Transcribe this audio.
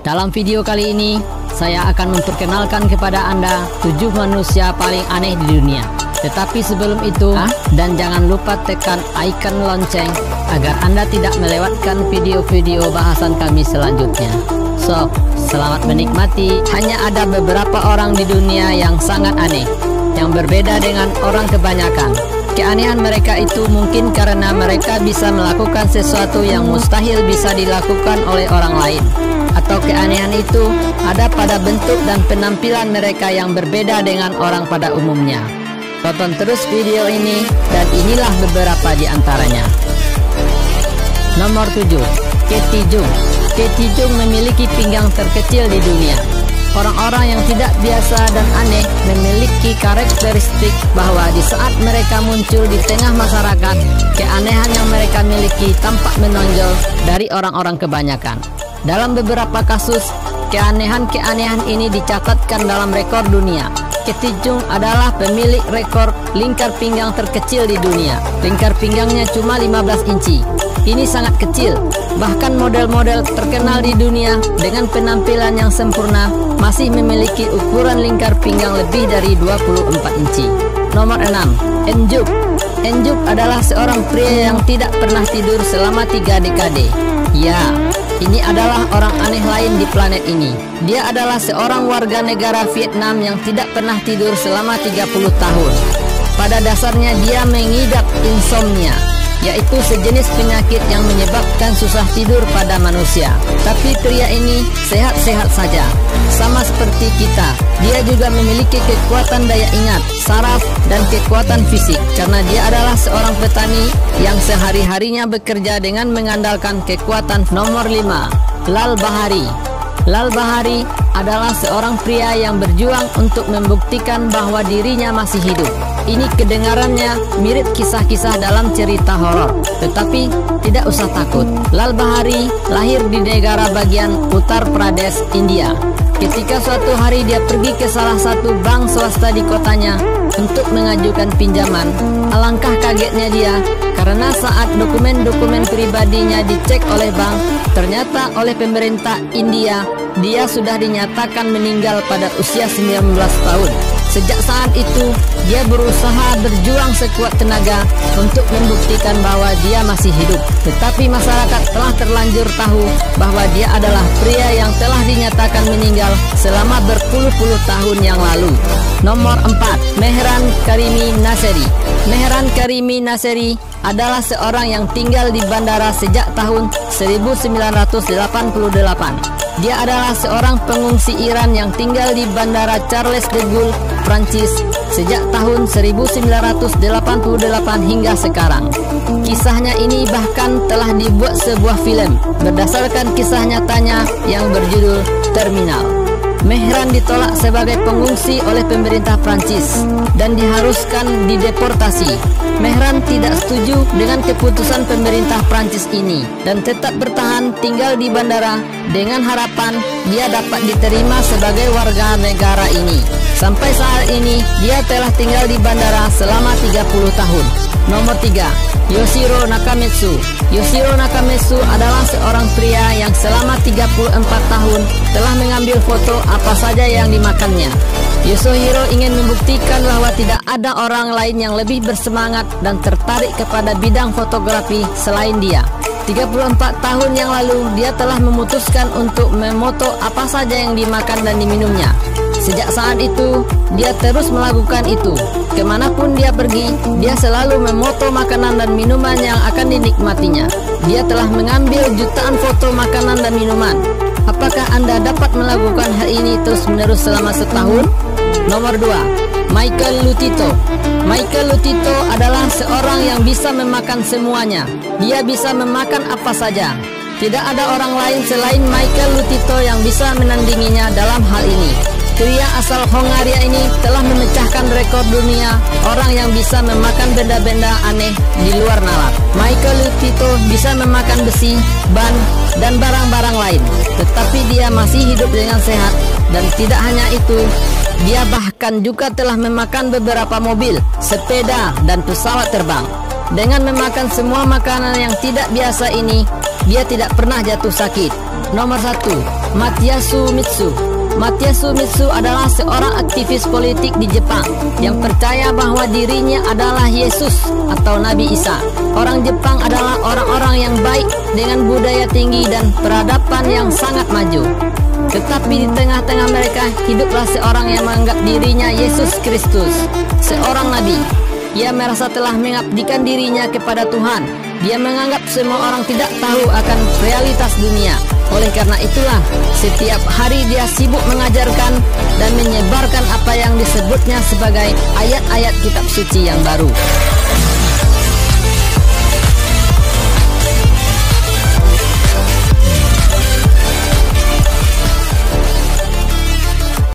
Dalam video kali ini, saya akan memperkenalkan kepada Anda 7 manusia paling aneh di dunia. Tetapi sebelum itu, dan jangan lupa tekan icon lonceng agar Anda tidak melewatkan video-video bahasan kami selanjutnya. So, selamat menikmati. Hanya ada beberapa orang di dunia yang sangat aneh, yang berbeda dengan orang kebanyakan. Keanehan mereka itu mungkin karena mereka bisa melakukan sesuatu yang mustahil bisa dilakukan oleh orang lain. Atau keanehan itu ada pada bentuk dan penampilan mereka yang berbeda dengan orang pada umumnya. Tonton terus video ini dan inilah beberapa di antaranya. Nomor 7, Katie Jung. Katie Jung memiliki pinggang terkecil di dunia. Orang-orang yang tidak biasa dan aneh memiliki karakteristik bahwa di saat mereka muncul di tengah masyarakat, keanehan yang mereka miliki tampak menonjol dari orang-orang kebanyakan. Dalam beberapa kasus, keanehan-keanehan ini dicatatkan dalam rekor dunia. Katie Jung adalah pemilik rekor lingkar pinggang terkecil di dunia. Lingkar pinggangnya cuma 15 inci. Ini sangat kecil. Bahkan model-model terkenal di dunia dengan penampilan yang sempurna masih memiliki ukuran lingkar pinggang lebih dari 24 inci. Nomor 6, Enjuk. Enjuk adalah seorang pria yang tidak pernah tidur selama 3 dekade. Ya, ini adalah orang aneh lain di planet ini. Dia adalah seorang warga negara Vietnam yang tidak pernah tidur selama 30 tahun. Pada dasarnya dia mengidap insomnia, yaitu sejenis penyakit yang menyebabkan susah tidur pada manusia. Tapi pria ini sehat-sehat saja, sama seperti kita. Dia juga memiliki kekuatan daya ingat, saraf, dan kekuatan fisik karena dia adalah seorang petani yang sehari-harinya bekerja dengan mengandalkan kekuatan. Nomor 5, Lal Bahari. Lal Bahari adalah seorang pria yang berjuang untuk membuktikan bahwa dirinya masih hidup. Ini kedengarannya mirip kisah-kisah dalam cerita horor, tetapi tidak usah takut. Lal Bahari lahir di negara bagian Uttar Pradesh, India. Ketika suatu hari dia pergi ke salah satu bank swasta di kotanya untuk mengajukan pinjaman, alangkah kagetnya dia karena saat dokumen-dokumen pribadinya dicek oleh bank, ternyata oleh pemerintah India dia sudah dinyatakan meninggal pada usia 19 tahun. Sejak saat itu, dia berusaha berjuang sekuat tenaga untuk membuktikan bahwa dia masih hidup. Tetapi masyarakat telah terlanjur tahu bahwa dia adalah pria yang telah dinyatakan meninggal selama berpuluh-puluh tahun yang lalu. Nomor 4, Mehran Karimi Naseri. Mehran Karimi Naseri adalah seorang yang tinggal di bandara sejak tahun 1988. Dia adalah seorang pengungsi Iran yang tinggal di Bandara Charles de Gaulle, Prancis sejak tahun 1988 hingga sekarang. Kisahnya ini bahkan telah dibuat sebuah film berdasarkan kisah nyatanya yang berjudul Terminal. Mehran ditolak sebagai pengungsi oleh pemerintah Prancis dan diharuskan dideportasi. Mehran tidak setuju dengan keputusan pemerintah Prancis ini dan tetap bertahan tinggal di bandara dengan harapan dia dapat diterima sebagai warga negara ini. Sampai saat ini dia telah tinggal di bandara selama 30 tahun. Nomor 3, Yoshiro Nakamitsu. Yoshiro Nakamitsu adalah seorang pria yang selama 34 tahun telah mengambil foto apa saja yang dimakannya. Yoshiro ingin membuktikan bahwa tidak ada orang lain yang lebih bersemangat dan tertarik kepada bidang fotografi selain dia. 34 tahun yang lalu dia telah memutuskan untuk memoto apa saja yang dimakan dan diminumnya. Sejak saat itu, dia terus melakukan itu. Kemanapun dia pergi, dia selalu memoto makanan dan minuman yang akan dinikmatinya. Dia telah mengambil jutaan foto makanan dan minuman. Apakah Anda dapat melakukan hal ini terus-menerus selama setahun? Nomor 2, Michael Lutito. Michael Lutito adalah seorang yang bisa memakan semuanya. Dia bisa memakan apa saja. Tidak ada orang lain selain Michael Lutito yang bisa menandinginya dalam hal ini. Pria asal Hongaria ini telah memecahkan rekor dunia orang yang bisa memakan benda-benda aneh di luar nalar. Michael Lutito bisa memakan besi, ban, dan barang-barang lain, tetapi dia masih hidup dengan sehat. Dan tidak hanya itu, dia bahkan juga telah memakan beberapa mobil, sepeda, dan pesawat terbang. Dengan memakan semua makanan yang tidak biasa ini, dia tidak pernah jatuh sakit. Nomor 1, Masayasu Mitsu. Masayasu Mitsu adalah seorang aktivis politik di Jepang yang percaya bahwa dirinya adalah Yesus atau Nabi Isa. Orang Jepang adalah orang-orang yang baik dengan budaya tinggi dan peradaban yang sangat maju. Tetapi di tengah-tengah mereka hiduplah seorang yang menganggap dirinya Yesus Kristus, seorang nabi. Ia merasa telah mengabdikan dirinya kepada Tuhan. Dia menganggap semua orang tidak tahu akan realitas dunia. Oleh karena itulah, setiap hari dia sibuk mengajarkan dan menyebarkan apa yang disebutnya sebagai ayat-ayat kitab suci yang baru.